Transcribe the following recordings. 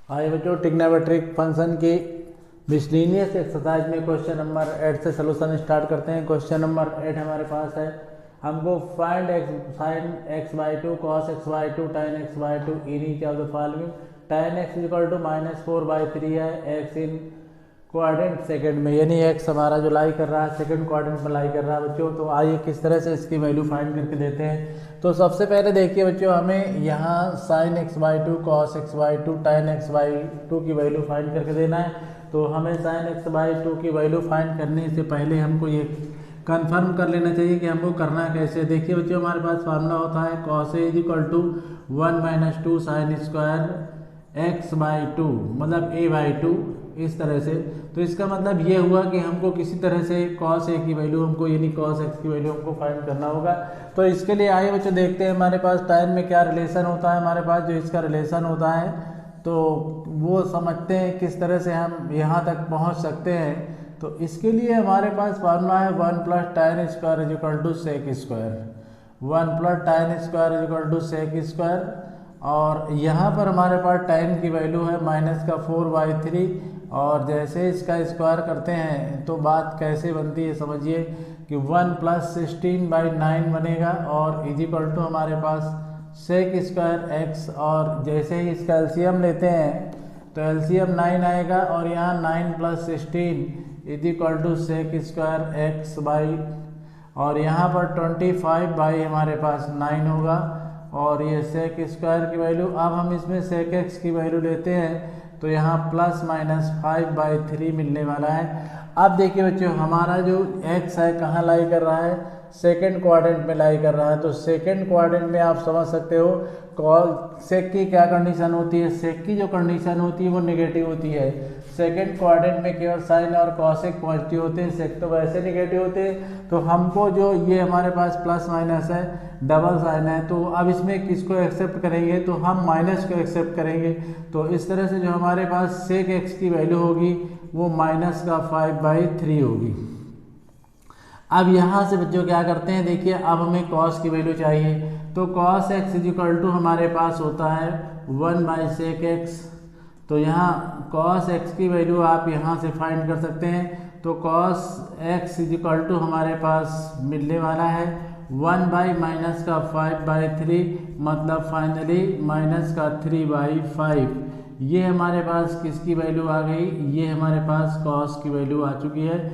आइए बच्चों, trigonometric function की मिसलिनियस एक्सरसाइज में क्वेश्चन नंबर 8 से सोल्यूशन स्टार्ट करते हैं। क्वेश्चन नंबर 8 हमारे पास है, हमको find x sine x by two cos x by two tan x by two in each of the following. Tan x equal to -4/3 है, x इन quadrant second में, यानी एक्स हमारा जो लाई कर रहा है सेकंड क्वाड्रेंट में लाई कर रहा है बच्चों। तो आइए किस तरह से इसकी वैल्यू फाइंड करके देते हैं। तो सबसे पहले देखिए बच्चों, हमें यहाँ sign x by two cos x by two tan x by to की वैल्यू फाइंड करके देना है। तो हमें साइन एक्स बाई टू की वैल्यू फाइंड करने से पहले हमको ये कंफर्म कर लेना चाहिए कि हमको करना कैसे। देखिए बच्चों, हमारे पास फार्मूला होता है cos A is equal to 1 - 2 sine square x by two, मतलब ए बाई टू, इस तरह से। तो इसका मतलब ये हुआ कि हमको किसी तरह से कॉस ए की वैल्यू हमको, यानी कॉस एक्स की वैल्यू हमको फाइंड करना होगा। तो इसके लिए आइए बच्चों देखते हैं हमारे पास टाइम में क्या रिलेशन होता है। हमारे पास जो इसका रिलेशन होता है तो वो समझते हैं किस तरह से हम यहाँ तक पहुँच सकते हैं। तो इसके लिए हमारे पास फार्मूला है 1 + tan square is equal to sec square, 1 + tan square is equal to sec square. और यहाँ पर हमारे पास टाइम की वैल्यू है -4/3, और जैसे इसका स्क्वायर करते हैं तो बात कैसे बनती है समझिए कि 1 + 16/9 बनेगा, और इज इक्वल टू हमारे पास सेक स्क्वायर एक्स। और जैसे ही इसका एलसीएम लेते हैं तो एलसीएम 9 आएगा, और यहाँ 9 + 16 is equal to sec square x by, और यहाँ पर 25 हमारे पास 9 होगा, और ये सेक स्क्वायर की वैल्यू। अब हम इसमें सेक एक्स की वैल्यू लेते हैं तो यहाँ +-5/3 मिलने वाला है। अब देखिए बच्चों, हमारा जो एक्स है कहाँ लाई कर रहा है, सेकंड क्वाड्रेंट में लाई कर रहा है। तो सेकंड क्वाड्रेंट में आप समझ सकते हो सेक की क्या कंडीशन होती है। सेक की जो कंडीशन होती है वो नेगेटिव होती है। सेकंड क्वाड्रेंट में केवल साइन और कॉसेक पॉजिटिव होते हैं, सेक तो वैसे नेगेटिव होते हैं। तो हमको जो ये हमारे पास प्लस माइनस है, डबल साइन है, तो अब इसमें किसको एक्सेप्ट करेंगे, तो हम माइनस को एक्सेप्ट करेंगे। तो इस तरह से जो हमारे पास सेक एक्स की वैल्यू होगी वो -5/3 होगी। अब यहाँ से बच्चों क्या करते हैं, देखिए अब हमें कॉस की वैल्यू चाहिए। तो cos x is equal to हमारे पास होता है 1/सेक एक्स। तो यहाँ कॉस एक्स की वैल्यू आप यहाँ से फाइंड कर सकते हैं। तो cos x is equal to हमारे पास मिलने वाला है 1/-5/3, मतलब फाइनली -3/5। ये हमारे पास किसकी वैल्यू आ गई, ये हमारे पास कॉस की वैल्यू आ चुकी है।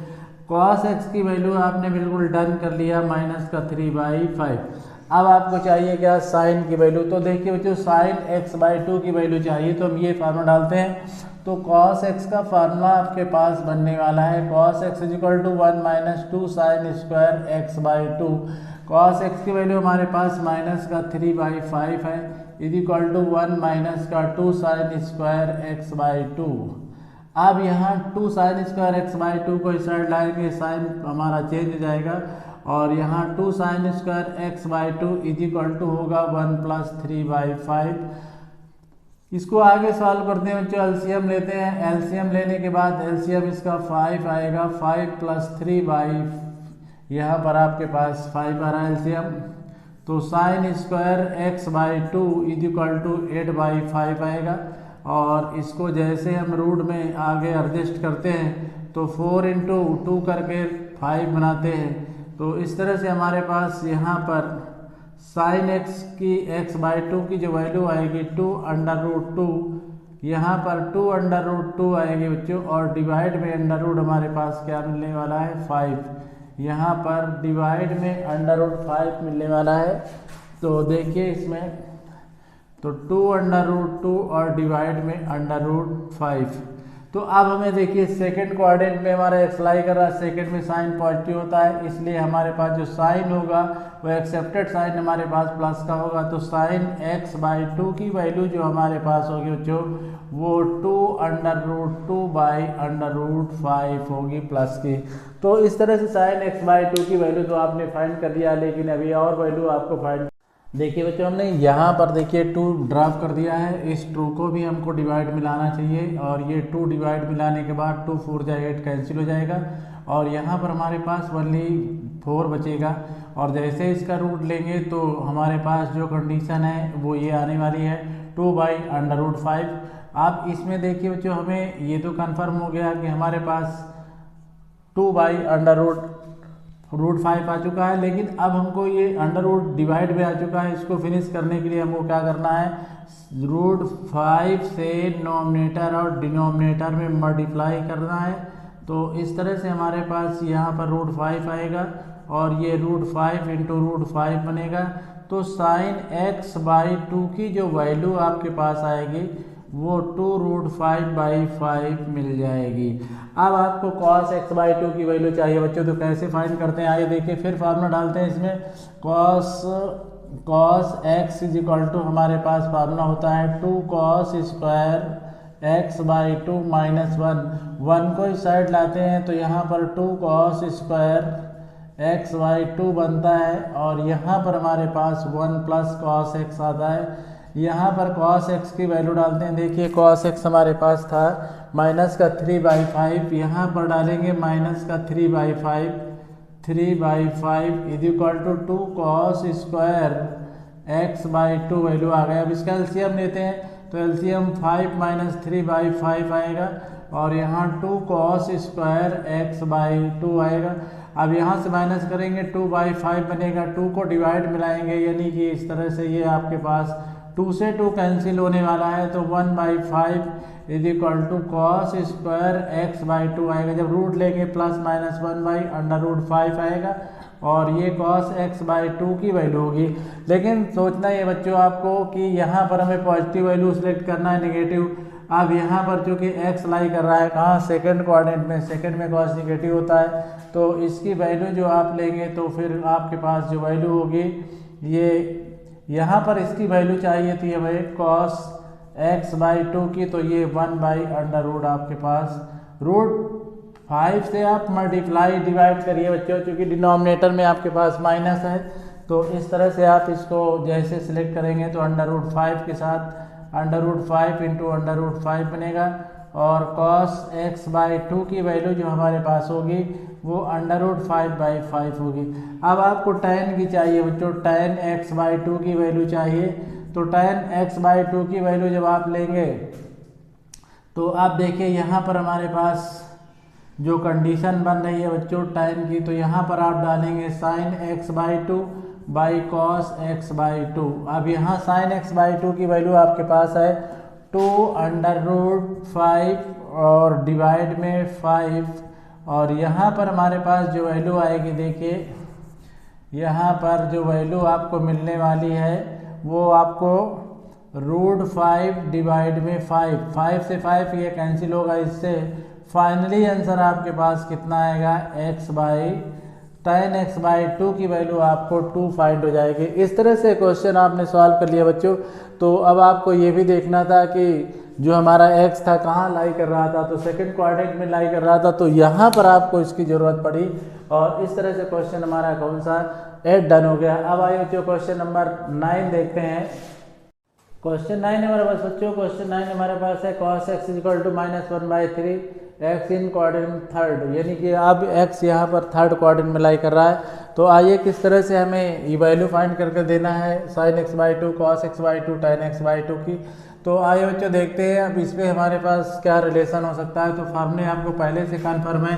कॉस एक्स की वैल्यू आपने बिल्कुल डन कर लिया -3/5। अब आपको चाहिए क्या, साइन की वैल्यू। तो देखिए बच्चों, साइन एक्स बाई टू की वैल्यू चाहिए, तो हम ये फार्मूला डालते हैं। तो कॉस एक्स का फार्मूला आपके पास बनने वाला है cos x is equal to 1 - 2 sine square x by two. Cos x की वैल्यू हमारे पास -3/5 है, is equal to 1 - 2 sine square x by two. अब यहाँ 2 sine square x by two को इस साइड लाएंगे, साइन हमारा चेंज हो जाएगा, और यहाँ 2 sine square x by two is equal to होगा 1 + 3/5। इसको आगे सॉल्व करते हैं बच्चों, एलसीएम लेते हैं। एलसीएम लेने के बाद एलसीएम इसका 5 आएगा, 5 + 3/, यहाँ पर आपके पास 5 आ रहा है एलसीएम। तो sine square x by two is equal to 8/5 आएगा, और इसको जैसे हम रूट में आगे एडजस्ट करते हैं तो 4 × 2 करके 5 बनाते हैं। तो इस तरह से हमारे पास यहाँ पर साइन एक्स की एक्स बाई टू की जो वैल्यू आएगी 2√2, यहाँ पर 2√2 आएगी बच्चों, और डिवाइड में अंडर हमारे पास क्या मिलने वाला है 5, यहाँ पर डिवाइड में √5 मिलने वाला है। तो देखिए इसमें तो 2√2 और डिवाइड में √5। तो अब हमें देखिए सेकंड क्वाड्रेंट में हमारा एक्स लाई कर रहा है, सेकंड में साइन पॉजिटिव होता है, इसलिए हमारे पास जो साइन होगा वो एक्सेप्टेड साइन हमारे पास प्लस का होगा। तो साइन एक्स बाई टू की वैल्यू जो हमारे पास होगी बच्चों वो 2√2/√5 होगी प्लस की। तो इस तरह से साइन एक्स बाई टू की वैल्यू तो आपने फाइंड कर लिया, लेकिन अभी और वैल्यू आपको फाइंड। देखिए बच्चों, हमने यहाँ पर देखिए 2 ड्रॉप कर दिया है, इस 2 को भी हमको डिवाइड में लाना चाहिए, और ये 2 डिवाइड में लाने के बाद 2 4 जाए 8 कैंसिल हो जाएगा, और यहाँ पर हमारे पास ओनली 4 बचेगा। और जैसे इसका रूट लेंगे तो हमारे पास जो कंडीशन है वो ये आने वाली है 2/√5। अब इसमें देखिए बच्चों, हमें ये तो कन्फर्म हो गया कि हमारे पास 2/√5 आ चुका है, लेकिन अब हमको ये अंडर रूट डिवाइड में आ चुका है। इसको फिनिश करने के लिए हमको क्या करना है, √5 से नोमिनेटर और डिनोमिनेटर में मल्टीप्लाई करना है। तो इस तरह से हमारे पास यहाँ पर √5 आएगा और ये √5 इंटू √5 बनेगा। तो साइन x/2 की जो वैल्यू आपके पास आएगी वो 2√5/5 मिल जाएगी। अब आपको cos x/2 की वैल्यू चाहिए बच्चों, तो कैसे फाइंड करते हैं, आइए देखिए। फिर फार्मूला डालते हैं इसमें। cos x इक्वल टू हमारे पास फार्मूला होता है 2cos स्क्वायर x/2 माइनस 1 को इस साइड लाते हैं तो यहाँ पर 2cos स्क्वायर x/2 बनता है और यहाँ पर हमारे पास 1 प्लस cos x आता है। यहाँ पर cos x की वैल्यू डालते हैं। देखिए cos x हमारे पास था माइनस का 3/5, यहाँ पर डालेंगे माइनस का 3/5 is equal to 2cos square x/2 value आ गया। अब इसका एलसीएम लेते हैं तो एलसीएम 5 माइनस 3/5 आएगा और यहाँ 2cos स्क्वायर x/2 आएगा। अब यहाँ से माइनस करेंगे 2/5 बनेगा, 2 को डिवाइड मिलाएंगे, यानी कि इस तरह से ये आपके पास 2 से 2 कैंसिल होने वाला है तो 1/5 is equal to cos square x/2 आएगा। जब रूट लेंगे प्लस माइनस 1/√5 आएगा और ये cos x/2 की वैल्यू होगी। लेकिन सोचना ये बच्चों आपको कि यहाँ पर हमें पॉजिटिव वैल्यू सिलेक्ट करना है, नेगेटिव। अब यहाँ पर चूँकि x लाई कर रहा है कहाँ, सेकंड क्वाड्रेंट में, सेकंड में cos नेगेटिव होता है, तो इसकी वैल्यू जो आप लेंगे तो फिर आपके पास जो वैल्यू होगी ये यहाँ पर इसकी वैल्यू चाहिए थी हमें cos x/2 की, तो ये 1/√, आपके पास √5 से आप मल्टीप्लाई डिवाइड करिए बच्चों, क्योंकि डिनोमिनेटर में आपके पास माइनस है। तो इस तरह से आप इसको जैसे सिलेक्ट करेंगे तो √5 के साथ √5 इंटू √5 बनेगा और cos x/2 की वैल्यू जो हमारे पास होगी वो √5/5 होगी। अब आपको tan की चाहिए बच्चों, tan x/2 की वैल्यू चाहिए। तो tan x/2 की वैल्यू जब आप लेंगे तो आप देखिए यहाँ पर हमारे पास जो कंडीशन बन रही है बच्चों tan की, तो यहाँ पर आप डालेंगे sin x/2 by cos x/2। अब यहाँ sin x/2 की वैल्यू आपके पास है 2√5 और डिवाइड में 5 और यहाँ पर हमारे पास जो वैल्यू आएगी, देखिए यहाँ पर जो वैल्यू आपको मिलने वाली है वो आपको √5 डिवाइड में 5 से 5 ये कैंसिल होगा, इससे फाइनली आंसर आपके पास कितना आएगा tan x/2 की वैल्यू आपको 2 फाइंड हो जाएगी। इस तरह से क्वेश्चन आपने सॉल्व कर लिया बच्चों। तो अब आपको ये भी देखना था कि जो हमारा x था कहाँ लाई कर रहा था, तो सेकंड क्वाड्रेंट में लाई कर रहा था, तो यहाँ पर आपको इसकी ज़रूरत पड़ी और इस तरह से क्वेश्चन हमारा कौन सा 8 डन हो गया। अब आइए बच्चों क्वेश्चन नंबर 9 देखते हैं। क्वेश्चन 9 हमारे पास बच्चों, क्वेश्चन 9 हमारे पास है cos x equal to -1/3 x in quadrant third, यानी कि अब x यहाँ पर थर्ड क्वाड्रेंट में लाई कर रहा है। तो आइए किस तरह से हमें ये वैल्यू फाइंड करके देना है sin x/2 cos x/2 tan x/2 की। तो आइए बच्चों देखते हैं अब इसमें हमारे पास क्या रिलेशन हो सकता है। तो फार्मूले आपको पहले से कन्फर्म है,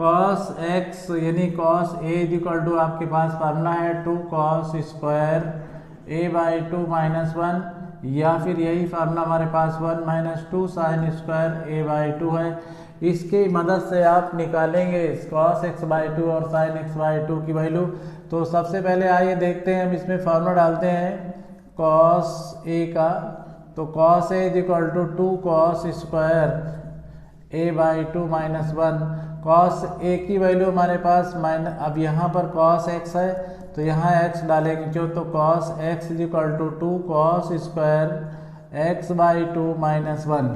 cos x यानी cos a इक्वल टू आपके पास फार्मूला है 2cos स्क्वायर a/2 - 1, या फिर यही फार्मूला हमारे पास 1 - 2 sin स्क्वायर a/2 है। इसकी मदद से आप निकालेंगे cos x/2 और sin x/2 की वैल्यू। तो सबसे पहले आइए देखते हैं, हम इसमें फार्मूला डालते हैं cos a का। तो cos a equal to 2cos square a/2 - 1, cos a की वैल्यू हमारे पास अब यहाँ पर cos x है तो यहाँ x डालेंगे जो, तो cos x equal to 2cos square x/2 - 1।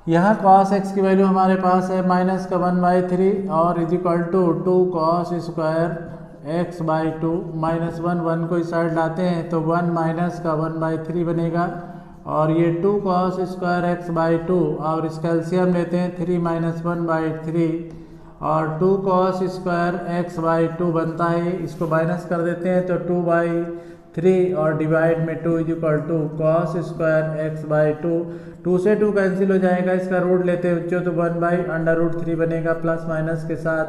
यहाँ cos x की वैल्यू हमारे पास है -1/3 और equal to 2cos square x/2 - 1 को इस साइड लाते हैं तो 1 - 1/3 बनेगा और ये 2cos स्क्वायर x/2 और इसका एलसीएम लेते हैं 3 - 1/3 और 2cos स्क्वायर x/2 बनता है, इसको माइनस कर देते हैं तो 3 और डिवाइड में 2 is equal to cos square x by 2। 2 से 2 कैंसिल हो जाएगा, इसका रूट लेते हैं बच्चों तो 1/√3 बनेगा प्लस माइनस के साथ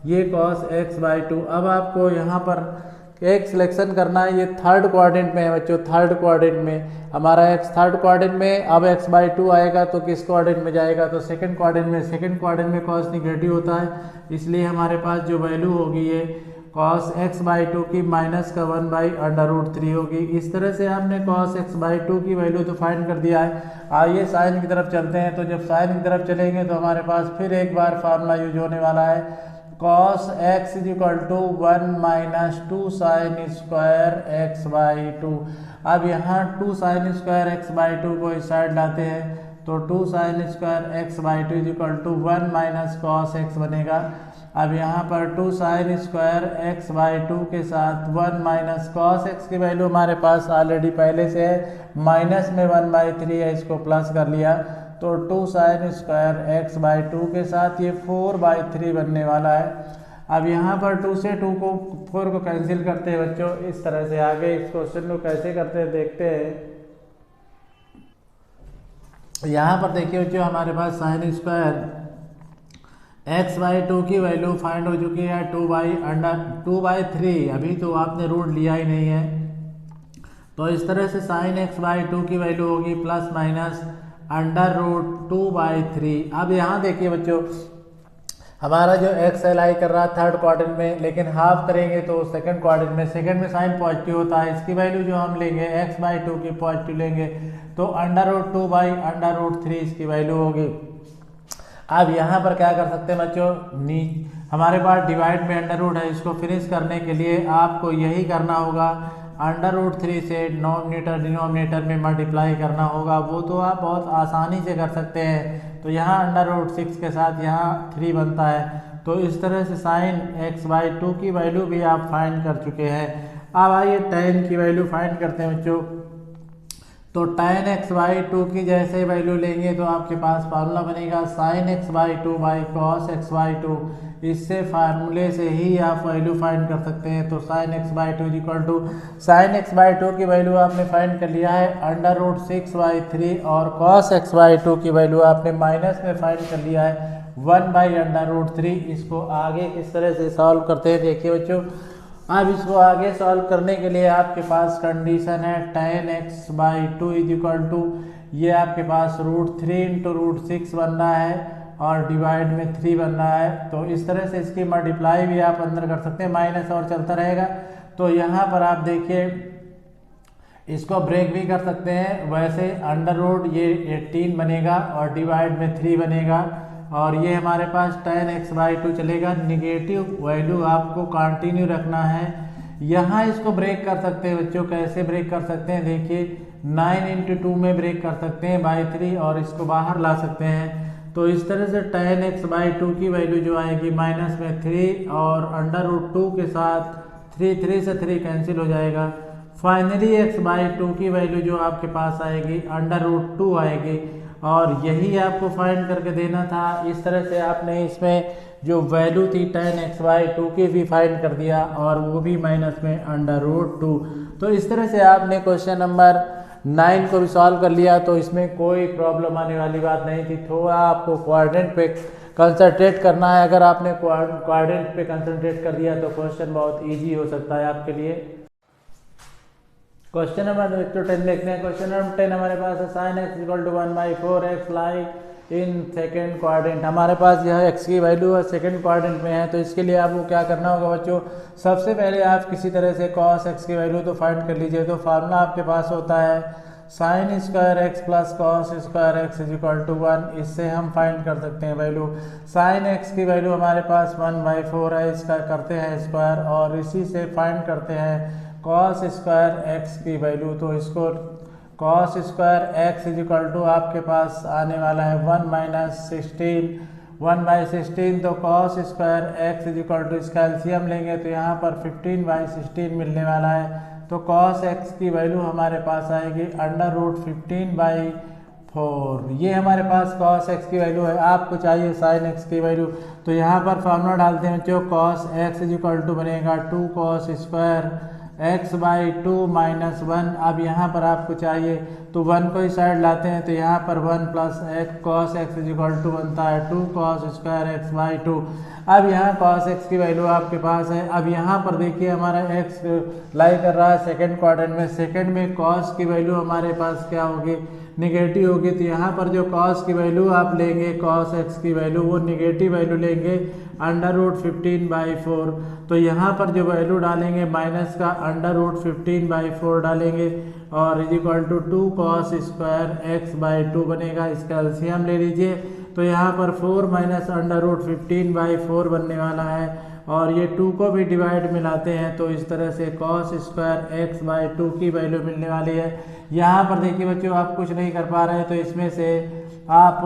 ये कॉस एक्स बाई 2। अब आपको यहाँ पर एक सिलेक्शन करना है, ये थर्ड क्वाड्रेंट में है बच्चों, थर्ड क्वाड्रेंट में हमारा एक्स थर्ड क्वाड्रेंट में। अब एक्स बाई 2 आएगा तो किस क्वाड्रेंट में जाएगा, तो सेकंड क्वाड्रेंट में। सेकंड क्वाड्रेंट में कॉस निगेटिव होता है, इसलिए हमारे पास जो वैल्यू होगी ये कॉस एक्स बाई 2 की माइनस का 1/√3 होगी। इस तरह से हमने कॉस एक्स बाई 2 की वैल्यू तो फाइंड कर दिया है। आइए साइन की तरफ चलते हैं, तो जब साइन की तरफ चलेंगे तो हमारे पास फिर एक बार फार्मूला यूज होने वाला है, cos x is equal to 1 - 2 sine square x by 2। अब यहाँ 2 साइन स्क्वायर एक्स बाई 2 को इस साइड लाते हैं तो 2 sine square x by 2 is equal to 1 - cos x बनेगा। अब यहाँ पर 2 साइन स्क्वायर एक्स बाई 2 के साथ 1 - कॉस एक्स की वैल्यू हमारे पास ऑलरेडी पहले से है, माइनस में 1/3 है, इसको प्लस कर लिया तो 2 साइन स्क्वायर एक्स बाई 2 के साथ ये 4/3 बनने वाला है। अब यहाँ पर 2 से 2 को 4 को कैंसिल करते हैं बच्चों, इस तरह से आगे इस क्वेश्चन को कैसे करते हैं देखते हैं। यहाँ पर देखिए बच्चों हमारे पास साइन स्क्वायर एक्स बाई 2 की वैल्यू फाइंड हो चुकी है 2/3। अभी तो आपने रूट लिया ही नहीं है, तो इस तरह से साइन एक्स बाई 2 की वैल्यू होगी प्लस माइनस √2/3। अब यहाँ देखिए बच्चों हमारा जो एक्स लाई कर रहा है थर्ड क्वाड्रेंट में, लेकिन हाफ करेंगे तो सेकंड क्वाड्रेंट में। सेकंड में साइन पॉजिटिव होता है, इसकी वैल्यू जो हम लेंगे एक्स बाई 2 की पॉजिटिव लेंगे तो √2/√3 इसकी वैल्यू होगी। अब यहाँ पर क्या कर सकते हैं बच्चों, हमारे पास डिवाइड में अंडर रूट है, इसको फिनिश करने के लिए आपको यही करना होगा, √3 से नॉमिनेटर डिनोमिनेटर में मल्टीप्लाई करना होगा। वो तो आप बहुत आसानी से कर सकते हैं। तो यहाँ √6 के साथ यहाँ 3 बनता है, तो इस तरह से साइन एक्स बाई 2 की वैल्यू भी आप फाइंड कर चुके हैं। अब आइए tan की वैल्यू फाइंड करते हैं बच्चों। तो tan एक्स बाई 2 की जैसे वैल्यू लेंगे तो आपके पास फार्मूला बनेगा sign x by 2 by cos x by 2। इससे फार्मूले से ही आप वैल्यू फाइंड कर सकते हैं। तो sine x by 2 equal to sine x by 2 की वैल्यू आपने फाइंड कर लिया है √6/3 और कॉस एक्स बाई 2 की वैल्यू आपने माइनस में फाइंड कर लिया है 1/√3। इसको आगे किस तरह से सॉल्व करते हैं देखिए बच्चों। अब इसको आगे सॉल्व करने के लिए आपके पास कंडीशन है tan x by 2 is equal to ये आपके पास √3 × √6 बन रहा है और डिवाइड में 3 बन रहा है। तो इस तरह से इसकी मल्टीप्लाई भी आप अंदर कर सकते हैं, माइनस और चलता रहेगा। तो यहाँ पर आप देखिए इसको ब्रेक भी कर सकते हैं, वैसे अंडर रूट ये 18 बनेगा और डिवाइड में 3 बनेगा और ये हमारे पास tan एक्स बाई 2 चलेगा। निगेटिव वैल्यू आपको कंटिन्यू रखना है। यहाँ इसको ब्रेक कर सकते हैं बच्चों, कैसे ब्रेक कर सकते हैं देखिए 9 × 2 में ब्रेक कर सकते हैं बाई 3 और इसको बाहर ला सकते हैं। तो इस तरह से tan एक्स बाई 2 की वैल्यू जो आएगी माइनस में 3 और √2 के साथ 3 से 3 कैंसिल हो जाएगा। फाइनली एक्स बाई 2 की वैल्यू जो आपके पास आएगी √2 आएगी और यही आपको फाइंड करके देना था। इस तरह से आपने इसमें जो वैल्यू थी tan एक्स बाई 2 की भी फाइंड कर दिया और वो भी माइनस में √2। तो इस तरह से आपने क्वेश्चन नंबर 9 को भी सॉल्व कर लिया। तो इसमें कोई प्रॉब्लम आने वाली बात नहीं थी। थोड़ा आपको क्वाड्रेंट पे कंसंट्रेट करना है। अगर आपने क्वाड्रेंट पे कंसंट्रेट कर दिया तो क्वेश्चन बहुत ईजी हो सकता है आपके लिए। क्वेश्चन नंबर 10 देखते हैं। क्वेश्चन नंबर 10 हमारे पास है sine x equal to 1/4x lie in second quadrant. हमारे पास यह x की वैल्यू है सेकेंड क्वाड्रेंट में है। तो इसके लिए आपको क्या करना होगा बच्चों, सबसे पहले आप किसी तरह से cos x की वैल्यू तो फाइंड कर लीजिए। तो फार्मूला आपके पास होता है sine square x plus cos square x is equal to 1। इससे हम फाइंड कर सकते हैं वैल्यू। साइन एक्स की वैल्यू हमारे पास 1/4 है, इसका करते हैं स्क्वायर और इसी से फाइंड करते हैं कॉस स्क्वायर एक्स की वैल्यू। तो इसको cos square x is equal to आपके पास आने वाला है 1/16 तो cos square x is equal to इसका एलसीएम लेंगे तो यहाँ पर 15/16 मिलने वाला है। तो कॉस एक्स की वैल्यू हमारे पास आएगी √15/4। ये हमारे पास कॉस एक्स की वैल्यू है। आपको चाहिए साइन एक्स की वैल्यू। तो यहाँ पर फार्मूला डालते हैं बच्चों, cos x is equal to बनेगा 2 cos स्क्वायर x/2 माइनस 1। अब यहाँ पर आपको चाहिए तो 1 को इस साइड लाते हैं तो यहाँ पर 1 plus x cos x equal to बनता है 2 cos स्क्वायर x/2। अब यहाँ cos x की वैल्यू आपके पास है। अब यहाँ पर देखिए हमारा x लाई कर रहा है सेकंड क्वाड्रेंट में। सेकंड में cos की वैल्यू हमारे पास क्या होगी, निगेटिव होगी। तो यहाँ पर जो cos की वैल्यू आप लेंगे, cos x की वैल्यू वो निगेटिव वैल्यू लेंगे √15/4। तो यहाँ पर जो वैल्यू डालेंगे माइनस का √15/4 डालेंगे और is equal to 2 cos square x/2 बनेगा। इसका एलसीएम ले लीजिए तो यहाँ पर 4 माइनस √15/4 बनने वाला है और ये 2 को भी डिवाइड में लाते हैं तो इस तरह से cos स्क्वायर x/2 की वैल्यू मिलने वाली है। यहाँ पर देखिए बच्चों आप कुछ नहीं कर पा रहे हैं तो इसमें से आप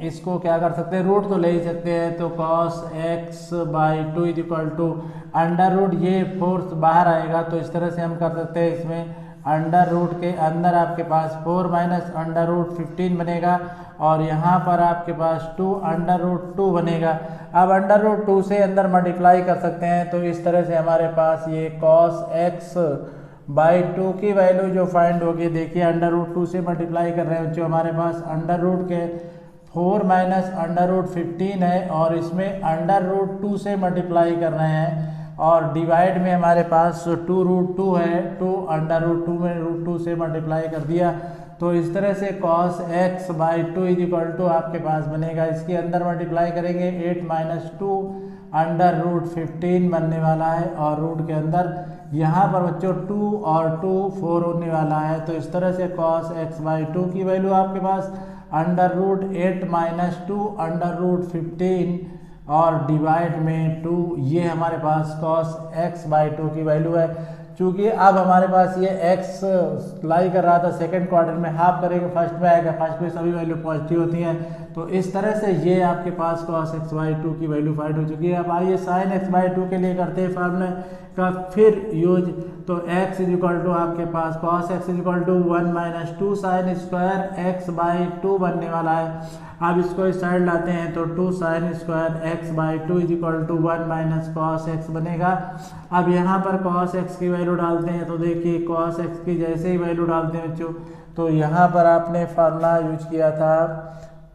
इसको क्या कर सकते हैं, रूट तो ले ही सकते हैं। तो cos x/2 is equal to under root, ये 4 बाहर आएगा तो इस तरह से हम कर सकते हैं। इसमें अंडर रूट के अंदर आपके पास 4 माइनस √15 बनेगा और यहाँ पर आपके पास 2 √2 बनेगा। अब √2 से अंदर मल्टीप्लाई कर सकते हैं तो इस तरह से हमारे पास ये cos x/2 की वैल्यू जो फाइंड होगी, देखिए √2 से मल्टीप्लाई कर रहे हैं जो हमारे पास अंडर रूट के 4 माइनस √15 है और इसमें √2 से मल्टीप्लाई कर रहे हैं और डिवाइड में हमारे पास 2√2 है। 2 √2 में √2 से मल्टीप्लाई कर दिया तो इस तरह से cos x/2 is equal to आपके पास बनेगा, इसके अंदर मल्टीप्लाई करेंगे 8 माइनस 2 √15 बनने वाला है और रूट के अंदर यहाँ पर बच्चों 2 और 2 4 होने वाला है। तो इस तरह से cos x/2 की वैल्यू आपके पास √8 माइनस 2 √15 और डिवाइड में 2, ये हमारे पास cos x/2 की वैल्यू है। चूँकि अब हमारे पास ये x लाई कर रहा था सेकंड क्वार्टर में, हाफ करेंगे फर्स्ट में आएगा, फर्स्ट में सभी वैल्यू पॉजिटिव होती हैं। तो इस तरह से ये आपके पास cos x/2 की वैल्यू फाइंड हो चुकी है। अब आइए sin x/2 के लिए करते हैं फार्मूले का फिर यूज। तो x इज इक्वल टू आपके पास cos x is equal to 1 minus 2 sin square x/2 बनने वाला है। अब इसको इस साइड लाते हैं तो 2 sin square x/2 is equal to 1 minus cos x बनेगा। अब यहाँ पर cos x की वैल्यू डालते हैं तो देखिए cos x की जैसे ही वैल्यू डालते हैं बच्चों तो यहाँ पर आपने फार्मूला यूज किया था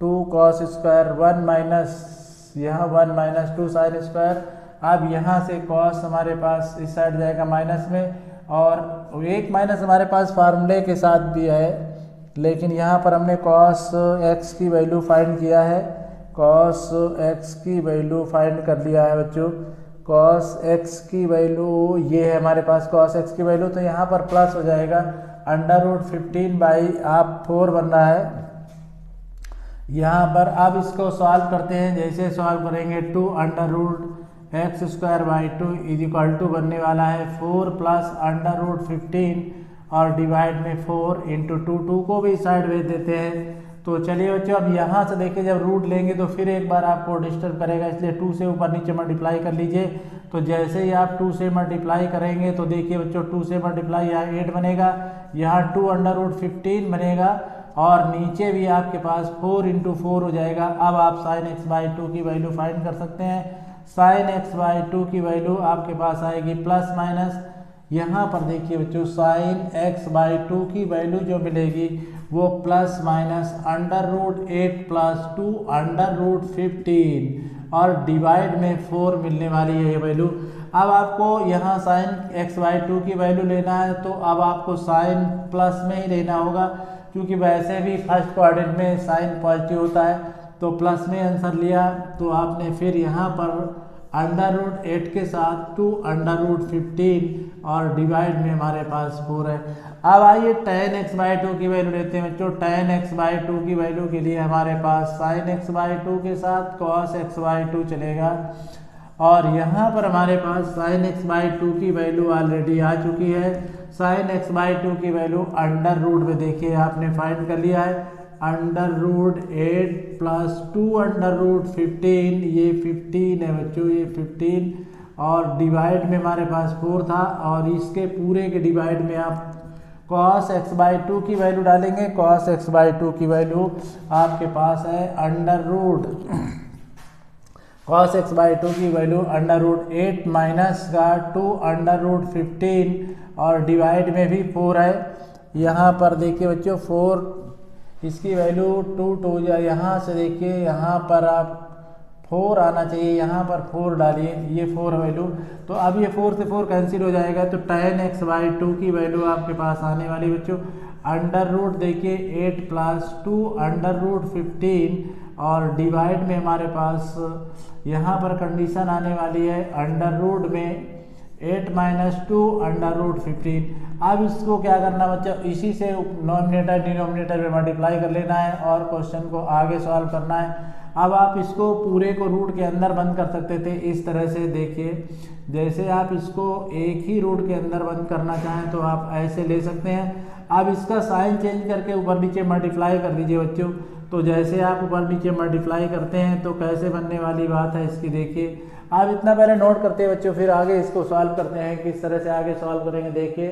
2 cos स्क्वायर 1 माइनस, यहाँ 1 माइनस 2 sin स्क्वायर। अब यहाँ से cos हमारे पास इस साइड जाएगा माइनस में और एक माइनस हमारे पास फार्मूले के साथ भी है, लेकिन यहाँ पर हमने cos x की वैल्यू फाइंड किया है। cos x की वैल्यू फाइंड कर लिया है बच्चों। cos x की वैल्यू ये है हमारे पास cos x की वैल्यू, तो यहाँ पर प्लस हो जाएगा √15/4 बन रहा है यहाँ पर। अब इसको सॉल्व करते हैं, जैसे सॉल्व करेंगे 2 √x²/2 इज इक्वल टू बनने वाला है 4 प्लस √15 और डिवाइड में 4 इंटू 2 को भी साइड भेज देते हैं। तो चलिए बच्चों अब यहाँ से देखिए जब रूट लेंगे तो फिर एक बार आपको डिस्टर्ब करेगा, इसलिए 2 से ऊपर नीचे मल्टीप्लाई कर लीजिए। तो जैसे ही आप 2 से मल्टीप्लाई करेंगे तो देखिए बच्चों 2 से मल्टीप्लाई यहाँ 8 बनेगा, यहाँ 2 √15 बनेगा और नीचे भी आपके पास 4 इंटू 4 हो जाएगा। अब आप sin x/2 की वैल्यू फाइंड कर सकते हैं। sin x/2 की वैल्यू आपके पास आएगी प्लस माइनस, यहाँ पर देखिए बच्चों sin x/2 की वैल्यू जो मिलेगी वो प्लस माइनस √8 प्लस 2 √15 और डिवाइड में 4 मिलने वाली है ये वैल्यू। अब आपको यहाँ sin x/2 की वैल्यू लेना है तो अब आपको साइन प्लस में ही लेना होगा, क्योंकि वैसे भी फर्स्ट क्वाड्रेंट में साइन पॉजिटिव होता है। तो प्लस में आंसर लिया तो आपने फिर यहाँ पर √8 के साथ 2 √15 और डिवाइड में हमारे पास 4 है। अब आइए tan x/2 की वैल्यू लेते हैं बच्चों। tan x/2 की वैल्यू के लिए हमारे पास sin x/2 के साथ cos x/2 चलेगा और यहाँ पर हमारे पास sin x/2 की वैल्यू ऑलरेडी आ चुकी है। sin x/2 की वैल्यू अंडर रूट में देखिए आपने फाइंड कर लिया है, √8 प्लस 2 √15, ये 15 है बच्चों, ये 15 और डिवाइड में हमारे पास 4 था और इसके पूरे के डिवाइड में आप cos x/2 की वैल्यू डालेंगे। cos x/2 की वैल्यू आपके पास है cos x बाई 2 की वैल्यू √8 माइनस का 2 √15 और डिवाइड में भी 4 है। यहाँ पर देखिए बच्चों 4, इसकी वैल्यू 2 2 या यहाँ से देखिए यहाँ पर आप 4 आना चाहिए, यहाँ पर 4 डालिए, ये 4 वैल्यू। तो अब ये 4 से 4 कैंसिल हो जाएगा, तो tan x बाई 2 की वैल्यू आपके पास आने वाली बच्चों √ देखिए 8 + 2 √15 और डिवाइड में हमारे पास यहाँ पर कंडीशन आने वाली है √ में 8 - 2 √15। अब इसको क्या करना बच्चा, इसी से नॉमिनेटर डिनोमिनेटर में मल्टीप्लाई कर लेना है और क्वेश्चन को आगे सॉल्व करना है। अब आप इसको पूरे को रूट के अंदर बंद कर सकते थे इस तरह से, देखिए जैसे आप इसको एक ही रूट के अंदर बंद करना चाहें तो आप ऐसे ले सकते हैं। अब इसका साइन चेंज करके ऊपर नीचे मल्टीप्लाई कर लीजिए बच्चों। तो जैसे आप ऊपर नीचे मल्टीप्लाई करते हैं तो कैसे बनने वाली बात है इसकी, देखिए आप इतना पहले नोट करते हैं बच्चों, फिर आगे इसको सॉल्व करते हैं। किस तरह से आगे सॉल्व करेंगे देखिए।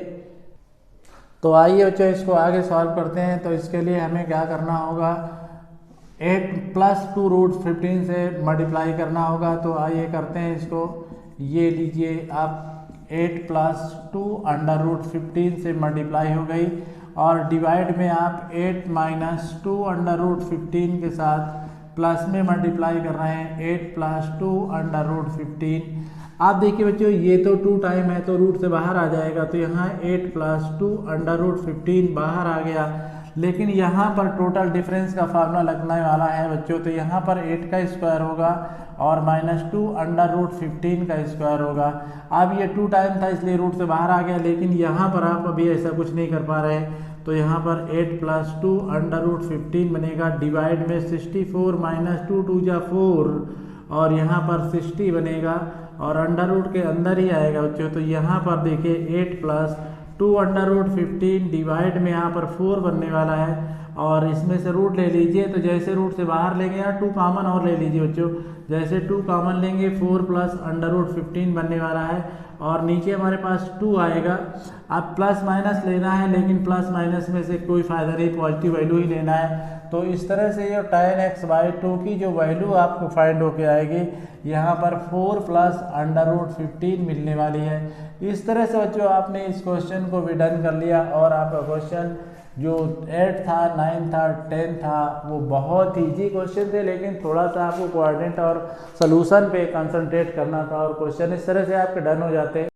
तो आइए बच्चों इसको आगे सॉल्व करते हैं। तो इसके लिए हमें क्या करना होगा, 8 + 2 √15 से मल्टीप्लाई करना होगा। तो आइए करते हैं इसको। ये लीजिए आप 8 + 2 √15 से मल्टीप्लाई हो गई और डिवाइड में आप 8 - 2 √15 के साथ प्लस में मल्टीप्लाई कर रहे हैं 8 + 2 √15। आप देखिए बच्चों ये तो 2 टाइम है तो रूट से बाहर आ जाएगा, तो यहाँ 8 + 2 √15 बाहर आ गया। लेकिन यहाँ पर टोटल डिफरेंस का फार्मूला लगने वाला है बच्चों, तो यहाँ पर 8 का स्क्वायर होगा और -2 √15 का स्क्वायर होगा। अब ये 2 टाइम था इसलिए रूट से बाहर आ गया, लेकिन यहाँ पर आप अभी ऐसा कुछ नहीं कर पा रहे हैं। तो यहाँ पर 8 + 2 √15 बनेगा, डिवाइड में 64 - 2 2 = 4 और यहाँ पर 60 बनेगा और अंडर रूट के अंदर ही आएगा बच्चों। तो यहाँ पर देखिए 8 + 2 √15 डिवाइड में यहाँ पर 4 बनने वाला है और इसमें से रूट ले लीजिए। तो जैसे रूट से बाहर लेंगे या 2 कॉमन और ले लीजिए बच्चों, जैसे 2 कॉमन लेंगे 4 + √15 बनने वाला है और नीचे हमारे पास 2 आएगा। अब प्लस माइनस लेना है, लेकिन प्लस माइनस में से कोई फ़ायदा नहीं, पॉजिटिव वैल्यू ही लेना है। तो इस तरह से ये tan x बाई 2 की जो वैल्यू आपको फाइंड होके आएगी, यहाँ पर 4 + √15 मिलने वाली है। इस तरह से बच्चों आपने इस क्वेश्चन को भी डन कर लिया और आपका क्वेश्चन जो 8 था, 9 था, 10 था वो बहुत ईजी क्वेश्चन थे, लेकिन थोड़ा सा आपको कोऑर्डिनेट और सोल्यूशन पे कंसंट्रेट करना था और क्वेश्चन इस तरह से आपके डन हो जाते।